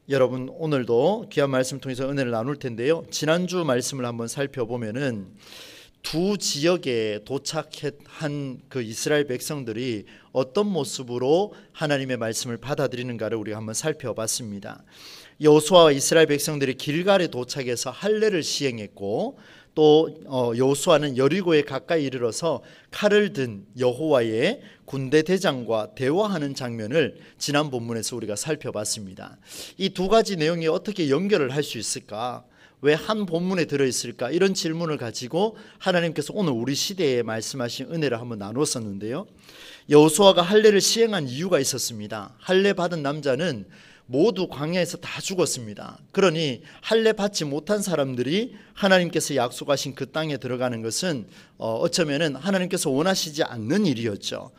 여러분 오늘도 귀한 말씀 통해서 은혜를 나눌 텐데요. 지난주 말씀을 한번 살펴보면은 두 지역에 도착한 그 이스라엘 백성들이 어떤 모습으로 하나님의 말씀을 받아들이는가를 우리가 한번 살펴봤습니다. 여호수아와 이스라엘 백성들이 길갈에 도착해서 할례를 시행했고, 또 여호수아는 여리고에 가까이 이르러서 칼을 든 여호와의 군대 대장과 대화하는 장면을 지난 본문에서 우리가 살펴봤습니다. 이 두 가지 내용이 어떻게 연결을 할 수 있을까? 왜 한 본문에 들어있을까? 이런 질문을 가지고 하나님께서 오늘 우리 시대에 말씀하신 은혜를 한번 나눴었는데요. 여호수아가 할례를 시행한 이유가 있었습니다. 할례 받은 남자는 모두 광야에서 다 죽었습니다. 그러니 할례 받지 못한 사람들이 하나님께서 약속하신 그 땅에 들어가는 것은 어쩌면은 하나님께서 원하시지 않는 일이었죠.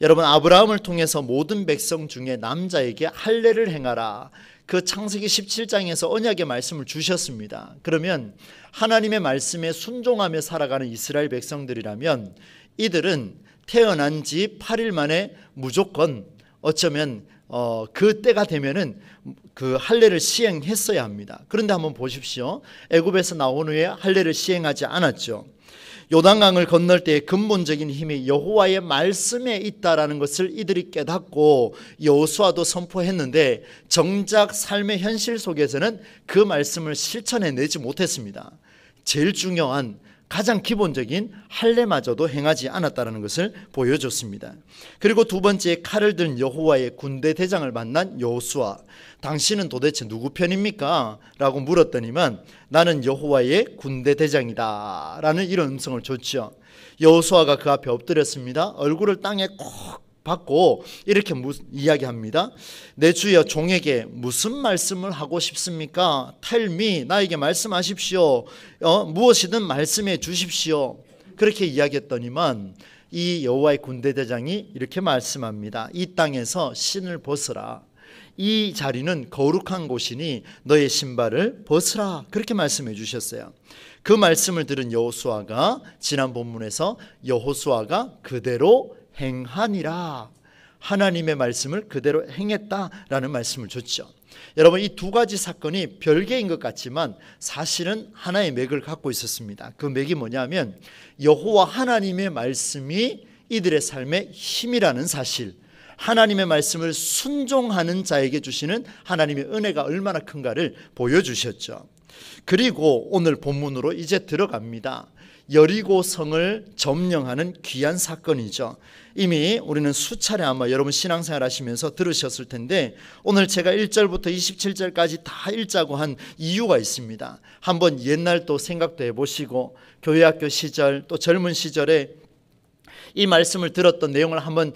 여러분, 아브라함을 통해서 모든 백성 중에 남자에게 할례를 행하라, 그 창세기 17장에서 언약의 말씀을 주셨습니다. 그러면 하나님의 말씀에 순종하며 살아가는 이스라엘 백성들이라면 이들은 태어난 지 8일 만에 무조건 어쩌면 그 때가 되면은 그 할례를 시행했어야 합니다. 그런데 한번 보십시오. 애굽에서 나온 후에 할례를 시행하지 않았죠. 요단강을 건널 때의 근본적인 힘이 여호와의 말씀에 있다라는 것을 이들이 깨닫고 여호수아도 선포했는데, 정작 삶의 현실 속에서는 그 말씀을 실천해내지 못했습니다. 제일 중요한 가장 기본적인 할례마저도 행하지 않았다는 것을 보여줬습니다. 그리고 두 번째, 칼을 든 여호와의 군대 대장을 만난 여호수아. 당신은 도대체 누구 편입니까? 라고 물었더니만 나는 여호와의 군대 대장이다 라는 이런 음성을 줬죠. 여호수아가 그 앞에 엎드렸습니다. 얼굴을 땅에 콕 받고 이렇게 이야기합니다. 내 주여, 종에게 무슨 말씀을 하고 싶습니까? Tell me, 나에게 말씀하십시오. 무엇이든 말씀해 주십시오. 그렇게 이야기했더니만 이 여호와의 군대 대장이 이렇게 말씀합니다. 이 땅에서 신을 벗으라. 이 자리는 거룩한 곳이니 너의 신발을 벗으라. 그렇게 말씀해 주셨어요. 그 말씀을 들은 여호수아가 지난 본문에서 여호수아가 그대로 행하니라, 하나님의 말씀을 그대로 행했다라는 말씀을 줬죠. 여러분, 이 두 가지 사건이 별개인 것 같지만 사실은 하나의 맥을 갖고 있었습니다. 그 맥이 뭐냐면 여호와 하나님의 말씀이 이들의 삶의 힘이라는 사실, 하나님의 말씀을 순종하는 자에게 주시는 하나님의 은혜가 얼마나 큰가를 보여주셨죠. 그리고 오늘 본문으로 이제 들어갑니다. 여리고 성을 점령하는 귀한 사건이죠. 이미 우리는 수차례 아마 여러분 신앙생활 하시면서 들으셨을 텐데, 오늘 제가 1절부터 27절까지 다 읽자고 한 이유가 있습니다. 한번 옛날 또 생각도 해보시고, 교회학교 시절 또 젊은 시절에 이 말씀을 들었던 내용을 한번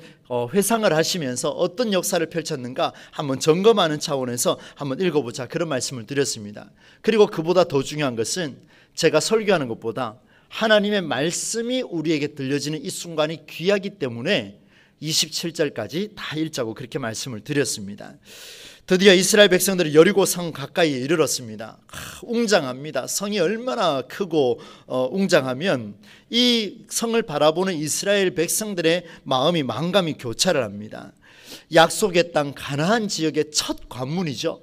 회상을 하시면서 어떤 역사를 펼쳤는가 한번 점검하는 차원에서 한번 읽어보자, 그런 말씀을 드렸습니다. 그리고 그보다 더 중요한 것은 제가 설교하는 것보다 하나님의 말씀이 우리에게 들려지는 이 순간이 귀하기 때문에 27절까지 다 읽자고 그렇게 말씀을 드렸습니다. 드디어 이스라엘 백성들이 여리고 성 가까이에 이르렀습니다. 웅장합니다. 성이 얼마나 크고 웅장하면 이 성을 바라보는 이스라엘 백성들의 마음이 만감이 교차를 합니다. 약속의 땅 가나안 지역의 첫 관문이죠.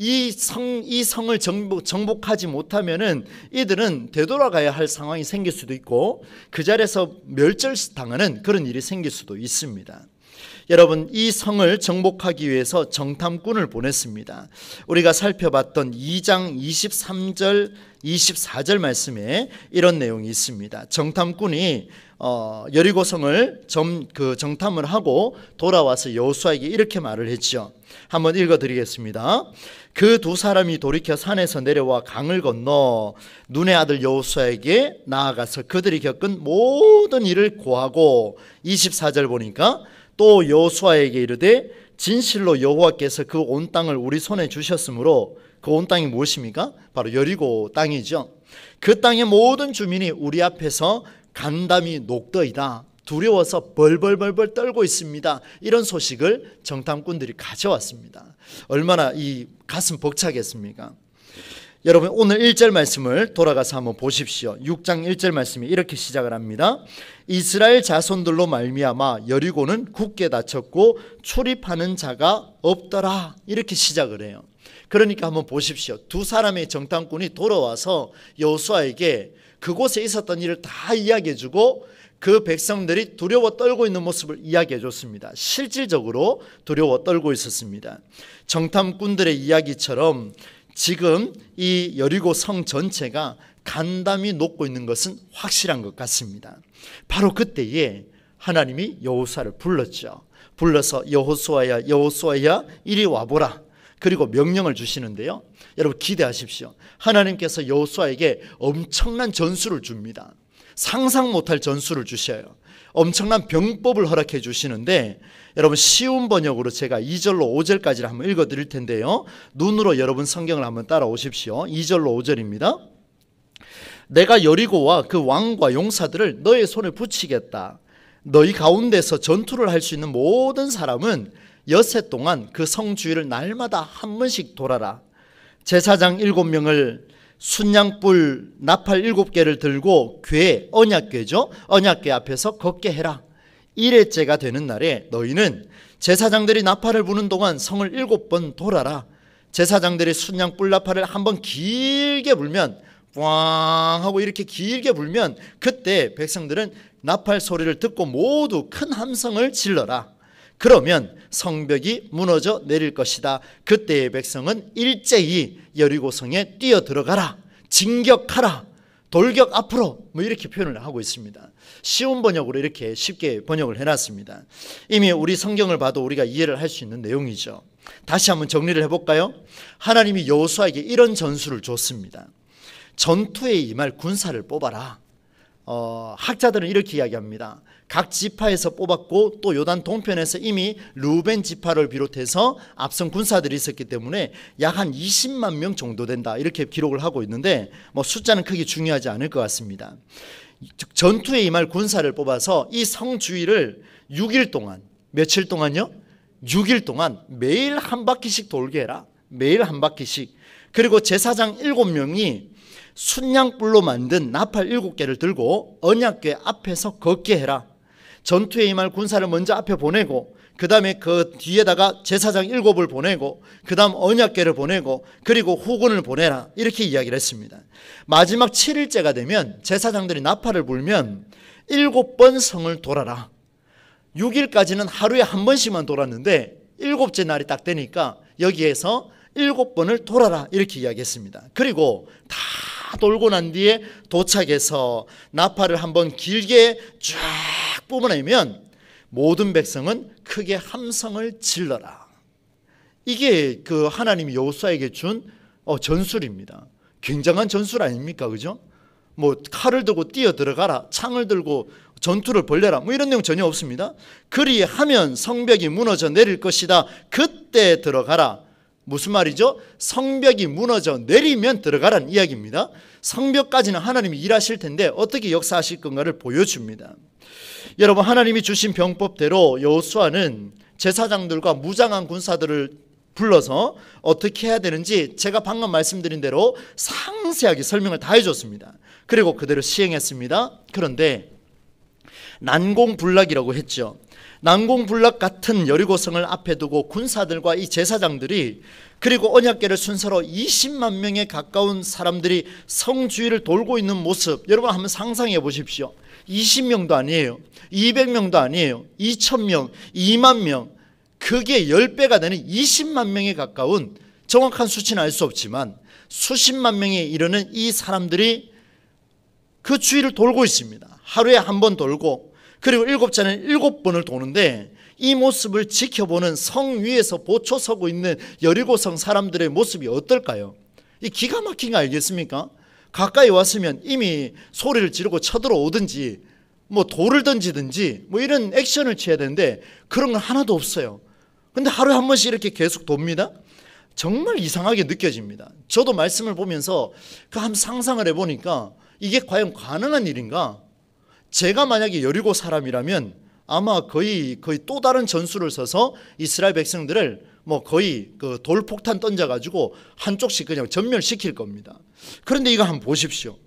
이 성을 정복하지 못하면은 이들은 되돌아가야 할 상황이 생길 수도 있고 그 자리에서 멸절당하는 그런 일이 생길 수도 있습니다. 여러분, 이 성을 정복하기 위해서 정탐꾼을 보냈습니다. 우리가 살펴봤던 2장 23절 24절 말씀에 이런 내용이 있습니다. 정탐꾼이 여리고성을 정탐을 하고 돌아와서 여호수아에게 이렇게 말을 했죠. 한번 읽어드리겠습니다. 그 두 사람이 돌이켜 산에서 내려와 강을 건너 눈의 아들 여호수아에게 나아가서 그들이 겪은 모든 일을 고하고, 24절 보니까 또 여호수아에게 이르되 진실로 여호와께서 그 온 땅을 우리 손에 주셨으므로, 그 온 땅이 무엇입니까? 바로 여리고 땅이죠. 그 땅의 모든 주민이 우리 앞에서 간담이 녹더이다. 두려워서 벌벌벌벌 떨고 있습니다. 이런 소식을 정탐꾼들이 가져왔습니다. 얼마나 이 가슴 벅차겠습니까? 여러분 오늘 1절 말씀을 돌아가서 한번 보십시오. 6장 1절 말씀이 이렇게 시작을 합니다. 이스라엘 자손들로 말미암아 여리고는 굳게 닫혔고 출입하는 자가 없더라. 이렇게 시작을 해요. 그러니까 한번 보십시오. 두 사람의 정탐꾼이 돌아와서 여호수아에게 그곳에 있었던 일을 다 이야기해주고 그 백성들이 두려워 떨고 있는 모습을 이야기해 줬습니다. 실질적으로 두려워 떨고 있었습니다. 정탐꾼들의 이야기처럼 지금 이 여리고 성 전체가 간담이 녹고 있는 것은 확실한 것 같습니다. 바로 그때에 하나님이 여호수아를 불렀죠. 불러서 여호수아야 여호수아야 이리 와보라. 그리고 명령을 주시는데요. 여러분 기대하십시오. 하나님께서 여호수아에게 엄청난 전술을 줍니다. 상상 못할 전술을 주셔요. 엄청난 병법을 허락해 주시는데 여러분 쉬운 번역으로 제가 2절로 5절까지를 한번 읽어 드릴 텐데요. 눈으로 여러분 성경을 한번 따라오십시오. 2절로 5절입니다. 내가 여리고와 그 왕과 용사들을 너의 손에 붙이겠다. 너희 가운데서 전투를 할 수 있는 모든 사람은 엿새 동안 그 성 주위를 날마다 한 번씩 돌아라. 제사장 7명을 순양불 나팔 7개를 들고 궤, 언약궤죠. 언약궤 앞에서 걷게 해라. 1회째가 되는 날에 너희는 제사장들이 나팔을 부는 동안 성을 7번 돌아라. 제사장들이 순양불 나팔을 한번 길게 불면 꽝 하고 이렇게 길게 불면 그때 백성들은 나팔 소리를 듣고 모두 큰 함성을 질러라. 그러면 성벽이 무너져 내릴 것이다. 그때의 백성은 일제히 여리고성에 뛰어 들어가라. 진격하라. 돌격 앞으로. 뭐 이렇게 표현을 하고 있습니다. 쉬운 번역으로 이렇게 쉽게 번역을 해놨습니다. 이미 우리 성경을 봐도 우리가 이해를 할 수 있는 내용이죠. 다시 한번 정리를 해볼까요? 하나님이 여호수아에게 이런 전술을 줬습니다. 전투에 임할 군사를 뽑아라. 학자들은 이렇게 이야기합니다. 각 지파에서 뽑았고 또 요단 동편에서 이미 루벤 지파를 비롯해서 앞선 군사들이 있었기 때문에 약 한 20만 명 정도 된다 이렇게 기록을 하고 있는데 뭐 숫자는 크게 중요하지 않을 것 같습니다. 전투에 임할 군사를 뽑아서 이 성 주위를 6일 동안 며칠 동안요? 6일 동안 매일 한 바퀴씩 돌게 해라. 매일 한 바퀴씩. 그리고 제사장 7명이 순양불로 만든 나팔 7개를 들고 언약궤 앞에서 걷게 해라. 전투에 임할 군사를 먼저 앞에 보내고 그 다음에 그 뒤에다가 제사장 7을 보내고 그 다음 언약궤를 보내고 그리고 후군을 보내라. 이렇게 이야기를 했습니다. 마지막 7일째가 되면 제사장들이 나팔을 불면 7번 성을 돌아라. 6일까지는 하루에 한 번씩만 돌았는데 7째 날이 딱 되니까 여기에서 7번을 돌아라 이렇게 이야기했습니다. 그리고 다 돌고 난 뒤에 도착해서 나팔을 한번 길게 쫙 뿜어내면 모든 백성은 크게 함성을 질러라. 이게 그 하나님이 여호수아에게 준 전술입니다. 굉장한 전술 아닙니까? 그죠? 뭐 칼을 들고 뛰어 들어가라, 창을 들고 전투를 벌려라, 뭐 이런 내용 전혀 없습니다. 그리하면 성벽이 무너져 내릴 것이다. 그때 들어가라. 무슨 말이죠? 성벽이 무너져 내리면 들어가라는 이야기입니다. 성벽까지는 하나님이 일하실 텐데 어떻게 역사하실 건가를 보여줍니다. 여러분 하나님이 주신 병법대로 여호수아는 제사장들과 무장한 군사들을 불러서 어떻게 해야 되는지 제가 방금 말씀드린 대로 상세하게 설명을 다 해줬습니다. 그리고 그대로 시행했습니다. 그런데 난공불락이라고 했죠. 난공불락 같은 여리고성을 앞에 두고 군사들과 이 제사장들이 그리고 언약궤를 순서로 20만 명에 가까운 사람들이 성 주위를 돌고 있는 모습 여러분 한번 상상해 보십시오. 20명도 아니에요. 200명도 아니에요. 2,000명, 2만 명. 그게 10배가 되는 20만 명에 가까운 정확한 수치는 알 수 없지만 수십만 명에 이르는 이 사람들이 그 주위를 돌고 있습니다. 하루에 한 번 돌고 그리고 7자는 7번을 도는데 이 모습을 지켜보는 성 위에서 보초 서고 있는 여리고성 사람들의 모습이 어떨까요? 이 기가 막힌 거 알겠습니까? 가까이 왔으면 이미 소리를 지르고 쳐들어오든지 뭐 돌을 던지든지 뭐 이런 액션을 취해야 되는데 그런 건 하나도 없어요. 근데 하루에 한 번씩 이렇게 계속 돕니다. 정말 이상하게 느껴집니다. 저도 말씀을 보면서 그 한번 상상을 해보니까 이게 과연 가능한 일인가? 제가 만약에 여리고 사람이라면 아마 거의 또 다른 전술을 써서 이스라엘 백성들을 뭐 거의 그 돌폭탄 던져가지고 한쪽씩 그냥 전멸시킬 겁니다. 그런데 이거 한번 보십시오.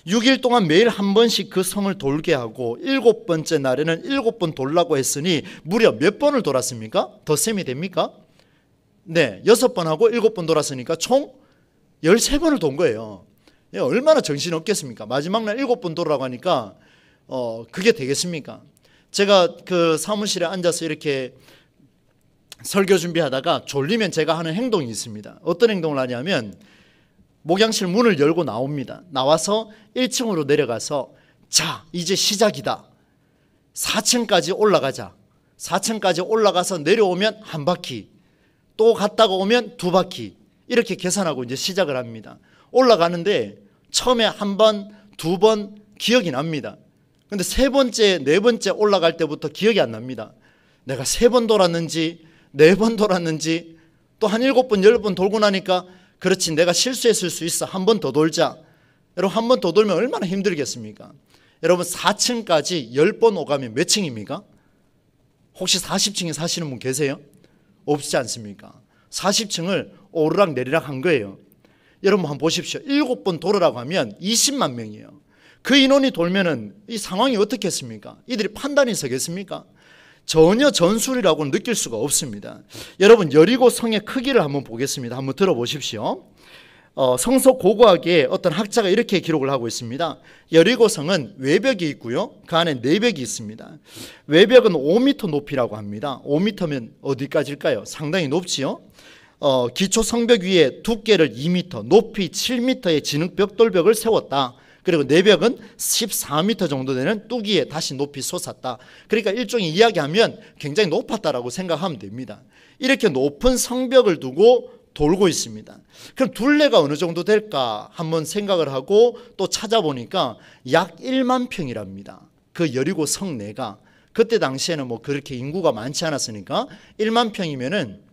6일 동안 매일 한 번씩 그 성을 돌게 하고 7번째 날에는 7번 돌라고 했으니 무려 몇 번을 돌았습니까? 덧셈이 됩니까? 네, 6번 하고 7번 돌았으니까 총 13번을 돈 거예요. 얼마나 정신없겠습니까? 마지막 날 7번 돌으라고 하니까 그게 되겠습니까? 제가 그 사무실에 앉아서 이렇게 설교 준비하다가 졸리면 제가 하는 행동이 있습니다. 어떤 행동을 하냐면 목양실 문을 열고 나옵니다. 나와서 1층으로 내려가서 자, 이제 시작이다. 4층까지 올라가자. 4층까지 올라가서 내려오면 한 바퀴, 또 갔다가 오면 2바퀴, 이렇게 계산하고 이제 시작을 합니다. 올라가는데 처음에 한 번, 2번 기억이 납니다. 근데 3번째, 4번째 올라갈 때부터 기억이 안 납니다. 내가 3번 돌았는지 4번 돌았는지, 또 한 7번, 10번 돌고 나니까 그렇지, 내가 실수했을 수 있어. 한 번 더 돌자. 여러분, 한 번 더 돌면 얼마나 힘들겠습니까? 여러분, 4층까지 10번 오가면 몇 층입니까? 혹시 40층에 사시는 분 계세요? 없지 않습니까? 40층을 오르락 내리락 한 거예요. 여러분 한번 보십시오. 7번 돌으라고 하면 20만 명이에요. 그 인원이 돌면은 이 상황이 어떻겠습니까? 이들이 판단이 서겠습니까? 전혀 전술이라고는 느낄 수가 없습니다. 여러분, 여리고 성의 크기를 한번 보겠습니다. 한번 들어보십시오. 성서 고고학에 어떤 학자가 이렇게 기록을 하고 있습니다. 여리고 성은 외벽이 있고요, 그 안에 내벽이 있습니다. 외벽은 5m 높이라고 합니다. 5m면 어디까지일까요? 상당히 높지요. 기초 성벽 위에 두께를 2m, 높이 7m의 진흙 벽돌벽을 세웠다. 그리고 내벽은 14m 정도 되는 뚜기에 다시 높이 솟았다. 그러니까 일종의 이야기하면 굉장히 높았다라고 생각하면 됩니다. 이렇게 높은 성벽을 두고 돌고 있습니다. 그럼 둘레가 어느 정도 될까 한번 생각을 하고 또 찾아보니까 약 1만 평이랍니다. 그 여리고 성내가 그때 당시에는 뭐 그렇게 인구가 많지 않았으니까 1만 평이면은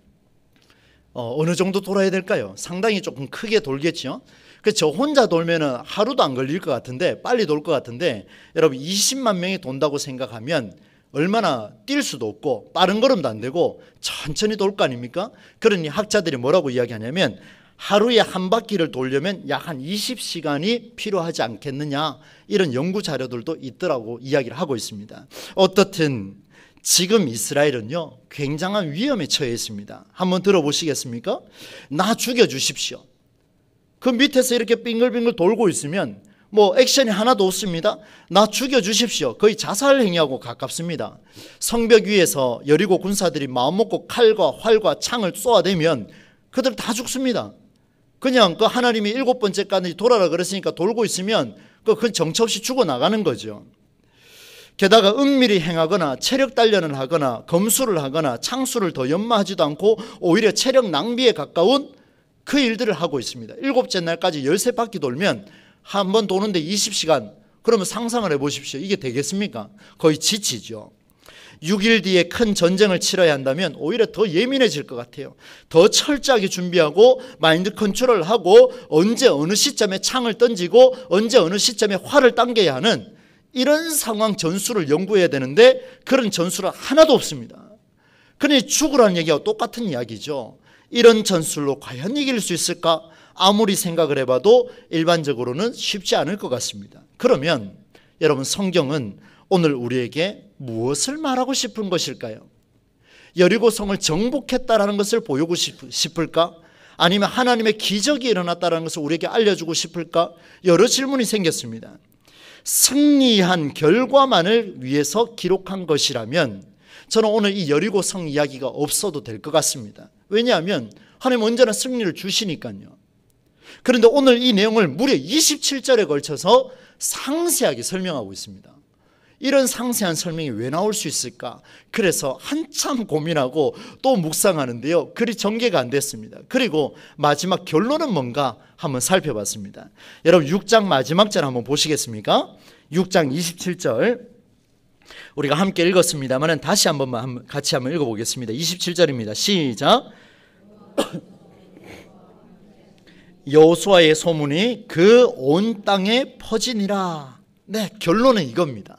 어느 정도 돌아야 될까요? 상당히 조금 크게 돌겠죠. 그래서 저 혼자 돌면은 하루도 안 걸릴 것 같은데, 빨리 돌 것 같은데, 여러분 20만 명이 돈다고 생각하면 얼마나 뛸 수도 없고 빠른 걸음도 안 되고 천천히 돌 거 아닙니까? 그러니 학자들이 뭐라고 이야기하냐면 하루에 한 바퀴를 돌려면 약 한 20시간이 필요하지 않겠느냐, 이런 연구 자료들도 있더라고 이야기를 하고 있습니다. 어떻든 지금 이스라엘은요 굉장한 위험에 처해 있습니다. 한번 들어보시겠습니까? 나 죽여주십시오. 그 밑에서 이렇게 빙글빙글 돌고 있으면 뭐 액션이 하나도 없습니다. 나 죽여주십시오. 거의 자살 행위하고 가깝습니다. 성벽 위에서 여리고 군사들이 마음먹고 칼과 활과 창을 쏘아대면 그들 다 죽습니다. 그냥 그 하나님이 7번째까지 돌아라 그랬으니까 돌고 있으면 그 정처 없이 죽어나가는 거죠. 게다가 은밀히 행하거나 체력 단련을 하거나 검수를 하거나 창수를 더 연마하지도 않고 오히려 체력 낭비에 가까운 그 일들을 하고 있습니다. 7째 날까지 13바퀴 돌면 한 번 도는데 20시간, 그러면 상상을 해보십시오. 이게 되겠습니까? 거의 지치죠. 6일 뒤에 큰 전쟁을 치러야 한다면 오히려 더 예민해질 것 같아요. 더 철저하게 준비하고 마인드 컨트롤을 하고 언제 어느 시점에 창을 던지고 언제 어느 시점에 활을 당겨야 하는 이런 상황 전술을 연구해야 되는데 그런 전술은 하나도 없습니다. 그러니 죽으라는 얘기와 똑같은 이야기죠. 이런 전술로 과연 이길 수 있을까? 아무리 생각을 해봐도 일반적으로는 쉽지 않을 것 같습니다. 그러면 여러분, 성경은 오늘 우리에게 무엇을 말하고 싶은 것일까요? 여리고성을 정복했다라는 것을 보이고 싶을까? 아니면 하나님의 기적이 일어났다는 것을 우리에게 알려주고 싶을까? 여러 질문이 생겼습니다. 승리한 결과만을 위해서 기록한 것이라면 저는 오늘 이 여리고성 이야기가 없어도 될 것 같습니다. 왜냐하면 하나님 언제나 승리를 주시니까요. 그런데 오늘 이 내용을 무려 27절에 걸쳐서 상세하게 설명하고 있습니다. 이런 상세한 설명이 왜 나올 수 있을까? 그래서 한참 고민하고 또 묵상하는데요, 그리 전개가 안 됐습니다. 그리고 마지막 결론은 뭔가 한번 살펴봤습니다. 여러분 6장 마지막 절 한번 보시겠습니까? 6장 27절 우리가 함께 읽었습니다만 다시 한번 같이 한번 읽어보겠습니다. 27절입니다. 시작. 여호수아의 소문이 그 온 땅에 퍼지니라. 네, 결론은 이겁니다.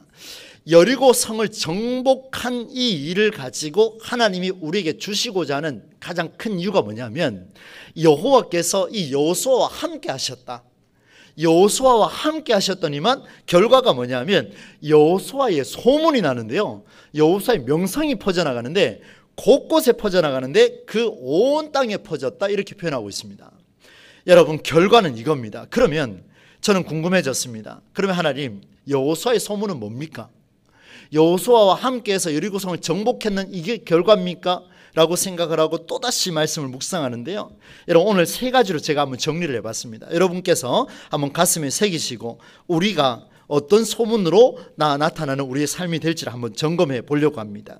여리고 성을 정복한 이 일을 가지고 하나님이 우리에게 주시고자 하는 가장 큰 이유가 뭐냐면 여호와께서 이 여호수아와 함께 하셨다. 여호수아와 함께 하셨더니만 결과가 뭐냐면 여호수아의 소문이 나는데요, 여호수아의 명성이 퍼져나가는데, 곳곳에 퍼져나가는데 그 온 땅에 퍼졌다, 이렇게 표현하고 있습니다. 여러분, 결과는 이겁니다. 그러면 저는 궁금해졌습니다. 그러면 하나님, 여호수아의 소문은 뭡니까? 여호수아와 함께해서 여리고성을 정복했는 이게 결과입니까? 라고 생각을 하고 또다시 말씀을 묵상하는데요, 여러분, 오늘 세 가지로 제가 한번 정리를 해봤습니다. 여러분께서 한번 가슴에 새기시고 우리가 어떤 소문으로 나타나는 우리의 삶이 될지를 한번 점검해 보려고 합니다.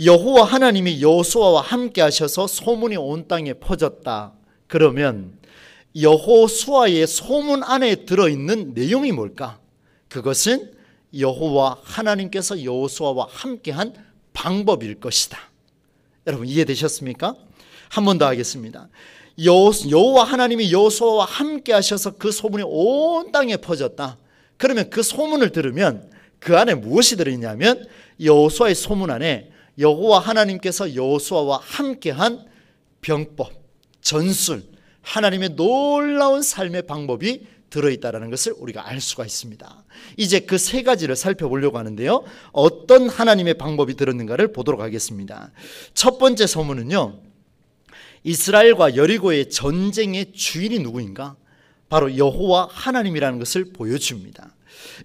여호와 하나님이 여호수아와 함께 하셔서 소문이 온 땅에 퍼졌다. 그러면 여호수아의 소문 안에 들어있는 내용이 뭘까? 그것은 여호와 하나님께서 여호수아와 함께한 방법일 것이다. 여러분, 이해되셨습니까? 한 번 더 하겠습니다. 여호와 하나님이 여호수아와 함께 하셔서 그 소문이 온 땅에 퍼졌다. 그러면 그 소문을 들으면 그 안에 무엇이 들어있냐면 여호수아의 소문 안에 여호와 하나님께서 여호수아와 함께한 병법, 전술, 하나님의 놀라운 삶의 방법이 들어있다는 것을 우리가 알 수가 있습니다. 이제 그 세 가지를 살펴보려고 하는데요, 어떤 하나님의 방법이 들었는가를 보도록 하겠습니다. 첫 번째 소문은요, 이스라엘과 여리고의 전쟁의 주인이 누구인가? 바로 여호와 하나님이라는 것을 보여줍니다.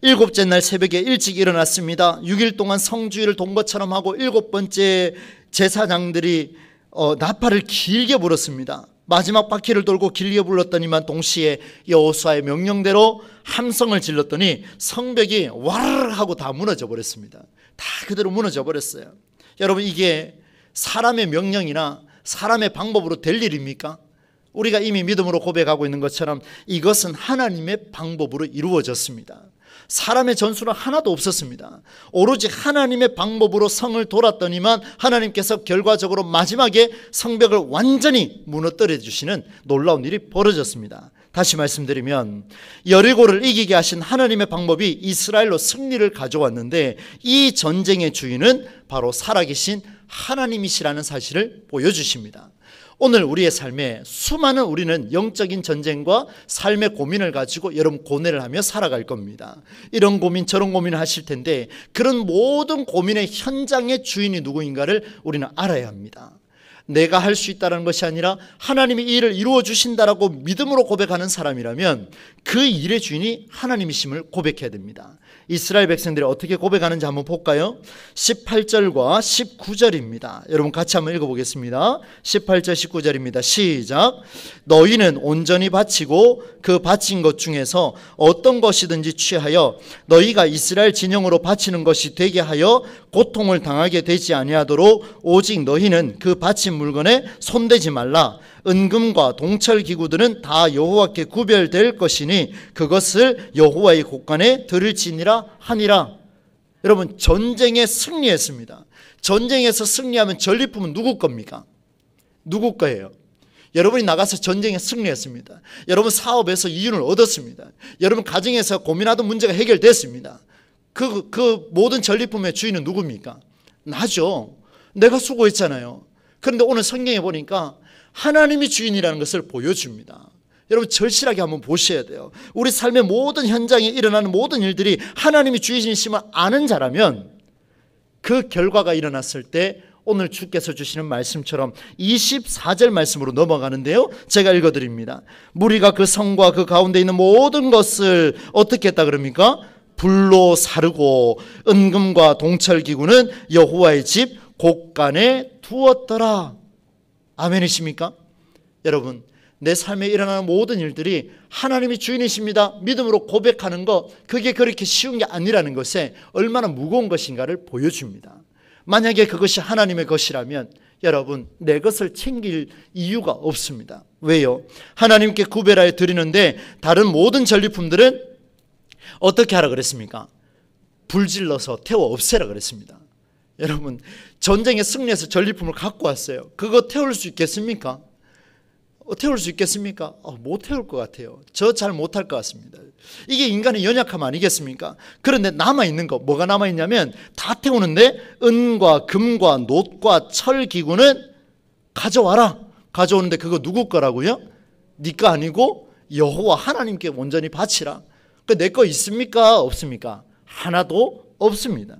일곱째 날 새벽에 일찍 일어났습니다. 6일 동안 성주일을 돈 것처럼 하고 일곱 번째 제사장들이 나팔을 길게 불었습니다. 마지막 바퀴를 돌고 길게 불렀더니만 동시에 여호수아의 명령대로 함성을 질렀더니 성벽이 와르르 하고 다 무너져 버렸습니다. 다 그대로 무너져 버렸어요. 여러분, 이게 사람의 명령이나 사람의 방법으로 될 일입니까? 우리가 이미 믿음으로 고백하고 있는 것처럼 이것은 하나님의 방법으로 이루어졌습니다. 사람의 전술은 하나도 없었습니다. 오로지 하나님의 방법으로 성을 돌았더니만 하나님께서 결과적으로 마지막에 성벽을 완전히 무너뜨려 주시는 놀라운 일이 벌어졌습니다. 다시 말씀드리면 여리고를 이기게 하신 하나님의 방법이 이스라엘로 승리를 가져왔는데, 이 전쟁의 주인은 바로 살아계신 하나님이시라는 사실을 보여주십니다. 오늘 우리의 삶에 수많은 우리는 영적인 전쟁과 삶의 고민을 가지고 여러분 고뇌를 하며 살아갈 겁니다. 이런 고민 저런 고민을 하실 텐데, 그런 모든 고민의 현장의 주인이 누구인가를 우리는 알아야 합니다. 내가 할 수 있다는 것이 아니라 하나님이 이 일을 이루어 주신다라고 믿음으로 고백하는 사람이라면 그 일의 주인이 하나님이심을 고백해야 됩니다. 이스라엘 백성들이 어떻게 고백하는지 한번 볼까요? 18절과 19절입니다. 여러분 같이 한번 읽어보겠습니다. 18절 19절입니다. 시작. 너희는 온전히 바치고 그 바친 것 중에서 어떤 것이든지 취하여 너희가 이스라엘 진영으로 바치는 것이 되게 하여 고통을 당하게 되지 아니하도록 오직 너희는 그 바친 물건에 손대지 말라. 은금과 동철 기구들은 다 여호와께 구별될 것이니 그것을 여호와의 곳간에 드릴지니라 하니라. 여러분, 전쟁에 승리했습니다. 전쟁에서 승리하면 전리품은 누구 겁니까? 누구 거예요? 여러분이 나가서 전쟁에 승리했습니다. 여러분 사업에서 이윤을 얻었습니다. 여러분 가정에서 고민하던 문제가 해결됐습니다. 그 모든 전리품의 주인은 누굽니까? 나죠. 내가 수고했잖아요. 그런데 오늘 성경에 보니까 하나님이 주인이라는 것을 보여줍니다. 여러분 절실하게 한번 보셔야 돼요. 우리 삶의 모든 현장에 일어나는 모든 일들이 하나님이 주인이심을 아는 자라면 그 결과가 일어났을 때 오늘 주께서 주시는 말씀처럼 24절 말씀으로 넘어가는데요, 제가 읽어드립니다. 무리가 그 성과 그 가운데 있는 모든 것을 어떻게 했다 그럽니까? 불로 사르고 은금과 동철기구는 여호와의 집 곳간에 두었더라. 아멘이십니까? 여러분, 내 삶에 일어나는 모든 일들이 하나님이 주인이십니다 믿음으로 고백하는 것, 그게 그렇게 쉬운 게 아니라는 것에 얼마나 무거운 것인가를 보여줍니다. 만약에 그것이 하나님의 것이라면 여러분 내 것을 챙길 이유가 없습니다. 왜요? 하나님께 구별하여 드리는데 다른 모든 전리품들은 어떻게 하라 그랬습니까? 불질러서 태워 없애라 그랬습니다. 여러분 전쟁에 승리해서 전리품을 갖고 왔어요. 그거 태울 수 있겠습니까? 태울 수 있겠습니까? 못 태울 것 같아요. 저 잘 못할 것 같습니다. 이게 인간의 연약함 아니겠습니까? 그런데 남아있는 거 뭐가 남아있냐면 다 태우는데 은과 금과 놋과 철 기구는 가져와라. 가져오는데 그거 누구 거라고요? 네 거 아니고 여호와 하나님께 온전히 바치라. 내 거 있습니까? 없습니까? 하나도 없습니다.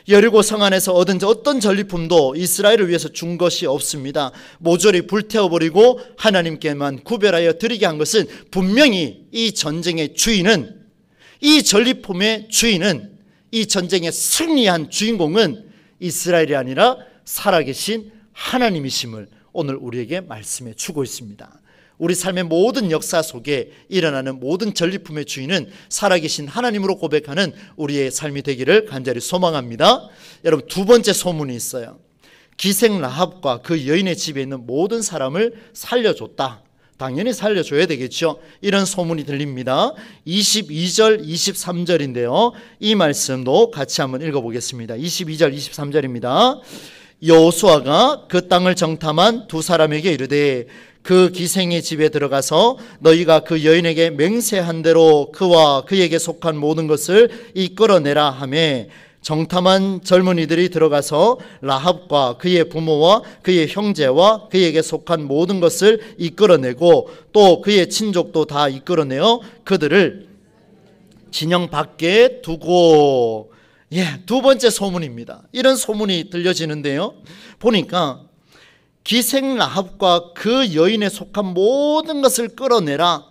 여리고 성 안에서 얻은 어떤 전리품도 이스라엘을 위해서 준 것이 없습니다. 모조리 불태워버리고 하나님께만 구별하여 드리게 한 것은 분명히 이 전쟁의 주인은, 이 전리품의 주인은, 이 전쟁의 승리한 주인공은 이스라엘이 아니라 살아계신 하나님이심을 오늘 우리에게 말씀해 주고 있습니다. 우리 삶의 모든 역사 속에 일어나는 모든 전리품의 주인은 살아계신 하나님으로 고백하는 우리의 삶이 되기를 간절히 소망합니다. 여러분, 두 번째 소문이 있어요. 기생 라합과 그 여인의 집에 있는 모든 사람을 살려줬다. 당연히 살려줘야 되겠죠. 이런 소문이 들립니다. 22절 23절인데요 이 말씀도 같이 한번 읽어보겠습니다. 22절 23절입니다 여호수아가 그 땅을 정탐한 두 사람에게 이르되 그 기생의 집에 들어가서 너희가 그 여인에게 맹세한 대로 그와 그에게 속한 모든 것을 이끌어내라 하매 정탐한 젊은이들이 들어가서 라합과 그의 부모와 그의 형제와 그에게 속한 모든 것을 이끌어내고 또 그의 친족도 다 이끌어내어 그들을 진영 밖에 두고, 두 번째 소문입니다. 이런 소문이 들려지는데요 보니까 기생 라합과 그 여인에 속한 모든 것을 끌어내라.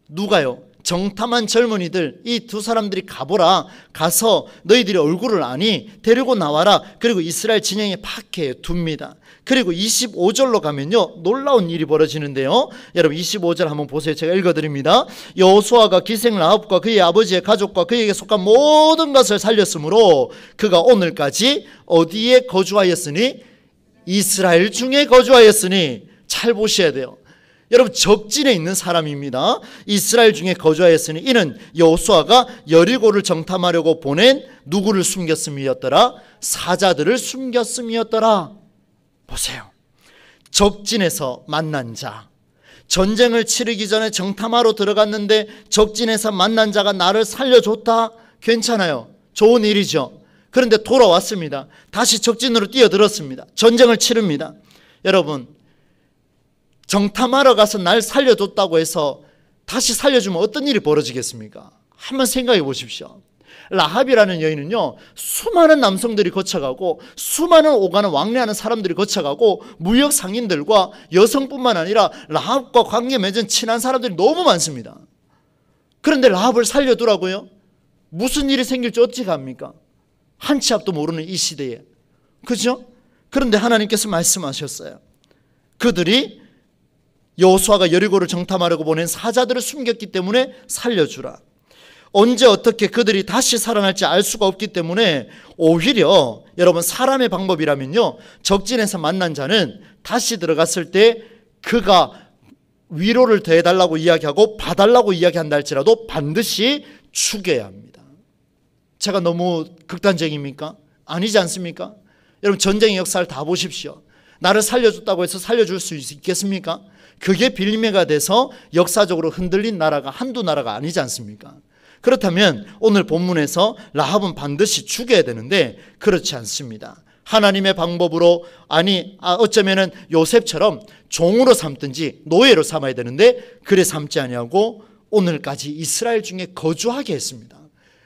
누가요? 정탐한 젊은이들, 이 두 사람들이 가보라. 가서 너희들이 얼굴을 아니 데리고 나와라. 그리고 이스라엘 진영의 밖에 둡니다. 그리고 25절로 가면요 놀라운 일이 벌어지는데요 여러분 25절 한번 보세요. 제가 읽어드립니다. 여호수아가 기생 라합과 그의 아버지의 가족과 그에게 속한 모든 것을 살렸으므로 그가 오늘까지 어디에 거주하였으니 이스라엘 중에 거주하였으니, 잘 보셔야 돼요. 여러분, 적진에 있는 사람입니다. 이스라엘 중에 거주하였으니 이는 여호수아가 여리고를 정탐하려고 보낸 누구를 숨겼음이었더라? 사자들을 숨겼음이었더라. 보세요. 적진에서 만난 자, 전쟁을 치르기 전에 정탐하러 들어갔는데 적진에서 만난 자가 나를 살려줬다. 괜찮아요. 좋은 일이죠. 그런데 돌아왔습니다. 다시 적진으로 뛰어들었습니다. 전쟁을 치릅니다. 여러분, 정탐하러 가서 날 살려줬다고 해서 다시 살려주면 어떤 일이 벌어지겠습니까? 한번 생각해 보십시오. 라합이라는 여인은요 수많은 남성들이 거쳐가고 수많은 오가는 왕래하는 사람들이 거쳐가고 무역 상인들과 여성뿐만 아니라 라합과 관계 맺은 친한 사람들이 너무 많습니다. 그런데 라합을 살려두라고요? 무슨 일이 생길지 어찌 갑니까? 한 치 앞도 모르는 이 시대에, 그죠? 그런데 하나님께서 말씀하셨어요. 그들이 여호수아가 여리고를 정탐하려고 보낸 사자들을 숨겼기 때문에 살려주라. 언제 어떻게 그들이 다시 살아날지 알 수가 없기 때문에 오히려 여러분 사람의 방법이라면요 적진에서 만난 자는 다시 들어갔을 때 그가 위로를 더해달라고 이야기하고 봐달라고 이야기한다 할지라도 반드시 죽여야 합니다. 제가 너무 극단적입니까? 아니지 않습니까? 여러분 전쟁의 역사를 다 보십시오. 나를 살려줬다고 해서 살려줄 수 있겠습니까? 그게 빌미가 돼서 역사적으로 흔들린 나라가 한두 나라가 아니지 않습니까? 그렇다면 오늘 본문에서 라합은 반드시 죽여야 되는데 그렇지 않습니다. 하나님의 방법으로, 어쩌면은 요셉처럼 종으로 삼든지 노예로 삼아야 되는데 그래 삼지 아니하고 오늘까지 이스라엘 중에 거주하게 했습니다.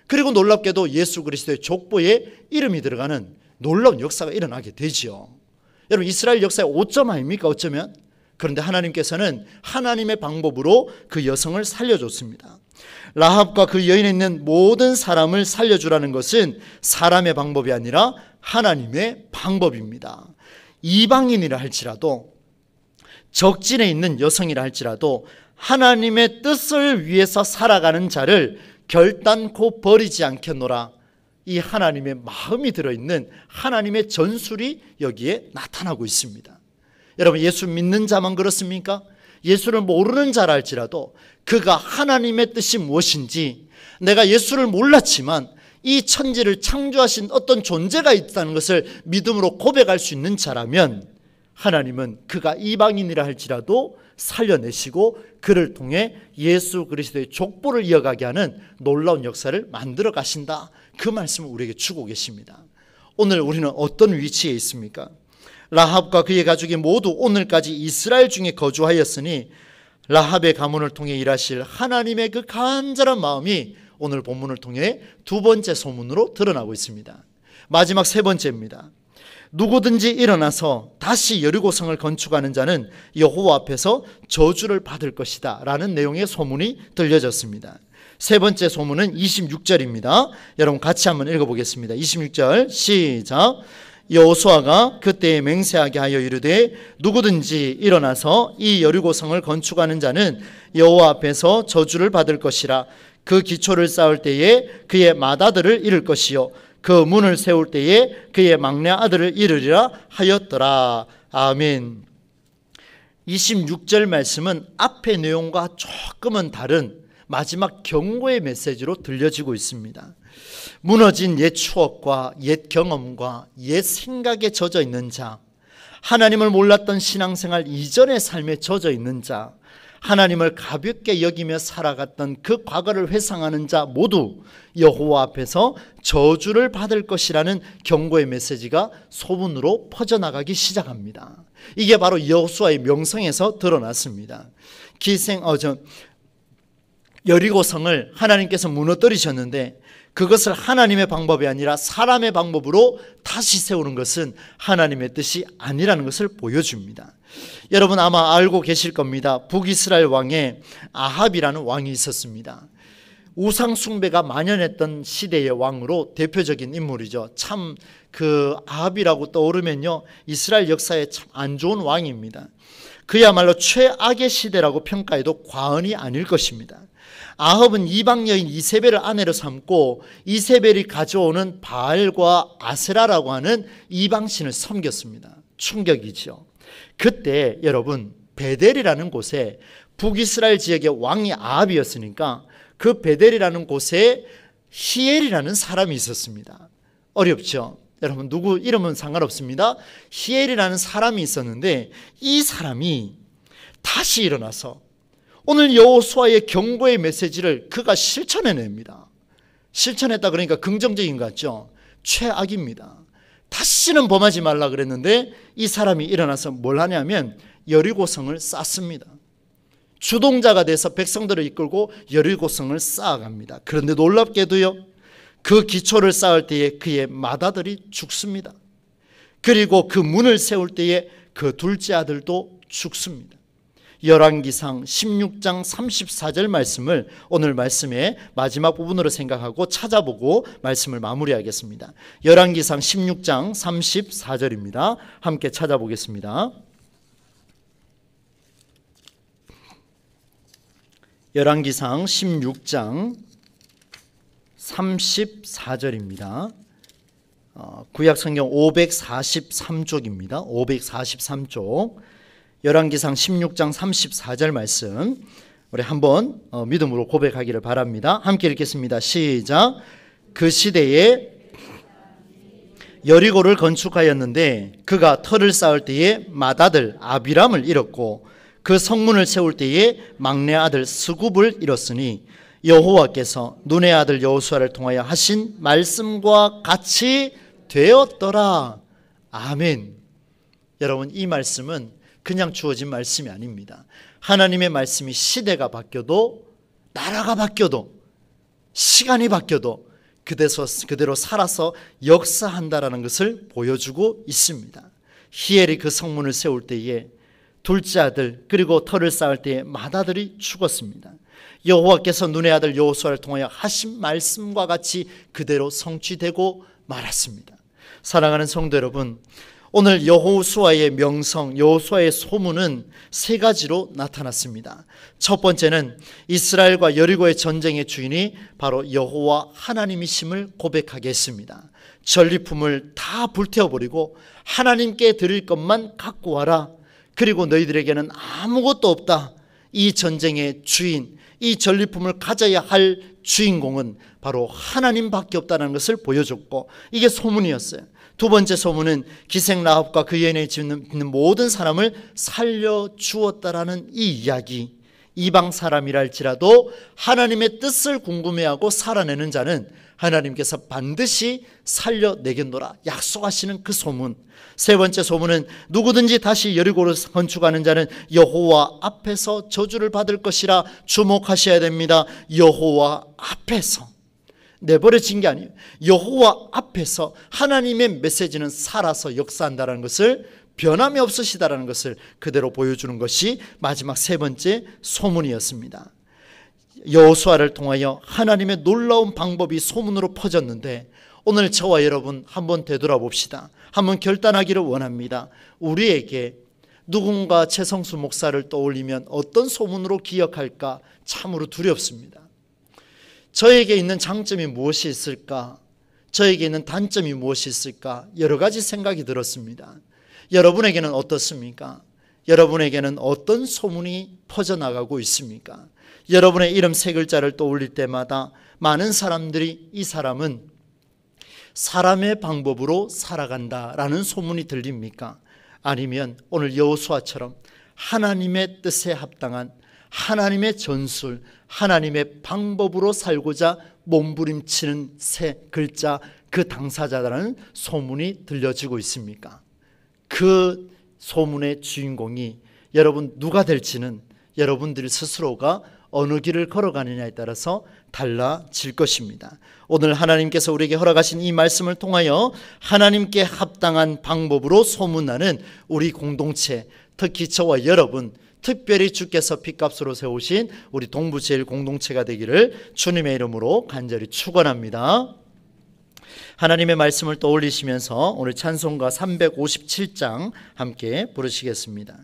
그리고 놀랍게도 예수 그리스도의 족보에 이름이 들어가는 놀라운 역사가 일어나게 되지요. 여러분 이스라엘 역사의 오점 아닙니까? 어쩌면. 그런데 하나님께서는 하나님의 방법으로 그 여성을 살려줬습니다. 라합과 그 여인에 있는 모든 사람을 살려주라는 것은 사람의 방법이 아니라 하나님의 방법입니다. 이방인이라 할지라도 적진에 있는 여성이라 할지라도 하나님의 뜻을 위해서 살아가는 자를 결단코 버리지 않겠노라. 이 하나님의 마음이 들어있는 하나님의 전술이 여기에 나타나고 있습니다. 여러분 예수 믿는 자만 그렇습니까? 예수를 모르는 자라 할지라도 그가 하나님의 뜻이 무엇인지, 내가 예수를 몰랐지만 이 천지를 창조하신 어떤 존재가 있다는 것을 믿음으로 고백할 수 있는 자라면 하나님은 그가 이방인이라 할지라도 살려내시고 그를 통해 예수 그리스도의 족보를 이어가게 하는 놀라운 역사를 만들어 가신다. 그 말씀을 우리에게 주고 계십니다. 오늘 우리는 어떤 위치에 있습니까? 라합과 그의 가족이 모두 오늘까지 이스라엘 중에 거주하였으니 라합의 가문을 통해 일하실 하나님의 그 간절한 마음이 오늘 본문을 통해 두 번째 소문으로 드러나고 있습니다. 마지막 세 번째입니다. 누구든지 일어나서 다시 여리고성을 건축하는 자는 여호와 앞에서 저주를 받을 것이다 라는 내용의 소문이 들려졌습니다. 세 번째 소문은 26절입니다. 여러분 같이 한번 읽어보겠습니다. 26절 시작. 여호수아가 그때에 맹세하게 하여 이르되 누구든지 일어나서 이 여리고성을 건축하는 자는 여호와 앞에서 저주를 받을 것이라. 그 기초를 쌓을 때에 그의 맏아들을 잃을 것이요 그 문을 세울 때에 그의 막내 아들을 잃으리라 하였더라. 아멘. 26절 말씀은 앞의 내용과 조금은 다른 마지막 경고의 메시지로 들려지고 있습니다. 무너진 옛 추억과 옛 경험과 옛 생각에 젖어 있는 자, 하나님을 몰랐던 신앙생활 이전의 삶에 젖어 있는 자, 하나님을 가볍게 여기며 살아갔던 그 과거를 회상하는 자 모두 여호와 앞에서 저주를 받을 것이라는 경고의 메시지가 소문으로 퍼져나가기 시작합니다. 이게 바로 여호수아의 명성에서 드러났습니다. 여리고성을 하나님께서 무너뜨리셨는데 그것을 하나님의 방법이 아니라 사람의 방법으로 다시 세우는 것은 하나님의 뜻이 아니라는 것을 보여줍니다. 여러분 아마 알고 계실 겁니다. 북이스라엘 왕에 아합이라는 왕이 있었습니다. 우상 숭배가 만연했던 시대의 왕으로 대표적인 인물이죠. 참 그 아합이라고 떠오르면요 이스라엘 역사에 참 안 좋은 왕입니다. 그야말로 최악의 시대라고 평가해도 과언이 아닐 것입니다. 아합은 이방 여인 이세벨을 아내로 삼고 이세벨이 가져오는 바알과 아세라라고 하는 이방신을 섬겼습니다. 충격이죠. 그때 여러분 베델이라는 곳에 북이스라엘 지역의 왕이 아합이었으니까 그 베델이라는 곳에 히엘이라는 사람이 있었습니다. 어렵죠? 여러분 누구 이름은 상관없습니다. 히엘이라는 사람이 있었는데 이 사람이 다시 일어나서 오늘 여호수아의 경고의 메시지를 그가 실천해냅니다. 실천했다 그러니까 긍정적인 것 같죠? 최악입니다. 다시는 범하지 말라 그랬는데 이 사람이 일어나서 뭘 하냐면 여리고성을 쌓습니다. 주동자가 돼서 백성들을 이끌고 여리고성을 쌓아갑니다. 그런데 놀랍게도요 그 기초를 쌓을 때에 그의 맏아들이 죽습니다. 그리고 그 문을 세울 때에 그 둘째 아들도 죽습니다. 열왕기상 16장 34절 말씀을 오늘 말씀의 마지막 부분으로 생각하고 찾아보고 말씀을 마무리하겠습니다. 열왕기상 16장 34절입니다. 함께 찾아보겠습니다. 열왕기상 16장 34절입니다. 구약성경 543쪽입니다. 543쪽 열왕기상 16장 34절 말씀 우리 한번 믿음으로 고백하기를 바랍니다. 함께 읽겠습니다. 시작. 그 시대에 여리고를 건축하였는데 그가 터를 쌓을 때에 맏아들 아비람을 잃었고 그 성문을 세울 때에 막내 아들 스굽을 잃었으니 여호와께서 눈의 아들 여호수아를 통하여 하신 말씀과 같이 되었더라. 아멘. 여러분 이 말씀은 그냥 주어진 말씀이 아닙니다. 하나님의 말씀이 시대가 바뀌어도 나라가 바뀌어도 시간이 바뀌어도 그대로 살아서 역사한다라는 것을 보여주고 있습니다. 히엘이 그 성문을 세울 때에 둘째 아들 그리고 터를 쌓을 때에 맏아들이 죽었습니다. 여호와께서 눈의 아들 여호수아를 통하여 하신 말씀과 같이 그대로 성취되고 말았습니다. 사랑하는 성도 여러분, 오늘 여호수아의 명성, 여호수아의 소문은 세 가지로 나타났습니다. 첫 번째는 이스라엘과 여리고의 전쟁의 주인이 바로 여호와 하나님이심을 고백하게 했습니다. 전리품을 다 불태워버리고 하나님께 드릴 것만 갖고 와라. 그리고 너희들에게는 아무것도 없다. 이 전쟁의 주인, 이 전리품을 가져야 할 주인공은 바로 하나님밖에 없다는 것을 보여줬고 이게 소문이었어요. 두 번째 소문은 기생 라합과 그 여인에 있는 모든 사람을 살려주었다라는 이 이야기. 이방 사람이랄지라도 하나님의 뜻을 궁금해하고 살아내는 자는 하나님께서 반드시 살려내겠노라 약속하시는 그 소문. 세 번째 소문은 누구든지 다시 여리고를 건축하는 자는 여호와 앞에서 저주를 받을 것이라 주목하셔야 됩니다. 여호와 앞에서. 내버려진 게 아니에요. 여호와 앞에서 하나님의 메시지는 살아서 역사한다는 것을, 변함이 없으시다라는 것을 그대로 보여주는 것이 마지막 세 번째 소문이었습니다. 여호수아를 통하여 하나님의 놀라운 방법이 소문으로 퍼졌는데, 오늘 저와 여러분 한번 되돌아봅시다. 한번 결단하기를 원합니다. 우리에게 누군가 최성수 목사를 떠올리면 어떤 소문으로 기억할까 참으로 두렵습니다. 저에게 있는 장점이 무엇이 있을까? 저에게 있는 단점이 무엇이 있을까? 여러 가지 생각이 들었습니다. 여러분에게는 어떻습니까? 여러분에게는 어떤 소문이 퍼져나가고 있습니까? 여러분의 이름 세 글자를 떠올릴 때마다 많은 사람들이 이 사람은 사람의 방법으로 살아간다라는 소문이 들립니까? 아니면 오늘 여호수아처럼 하나님의 뜻에 합당한 하나님의 전술, 하나님의 방법으로 살고자 몸부림치는 세 글자 그 당사자라는 소문이 들려지고 있습니까? 그 소문의 주인공이 여러분 누가 될지는 여러분들 스스로가 어느 길을 걸어가느냐에 따라서 달라질 것입니다. 오늘 하나님께서 우리에게 허락하신 이 말씀을 통하여 하나님께 합당한 방법으로 소문나는 우리 공동체, 특히 저와 여러분, 특별히 주께서 핏값으로 세우신 우리 동부제일 공동체가 되기를 주님의 이름으로 간절히 축원합니다. 하나님의 말씀을 떠올리시면서 오늘 찬송가 357장 함께 부르시겠습니다.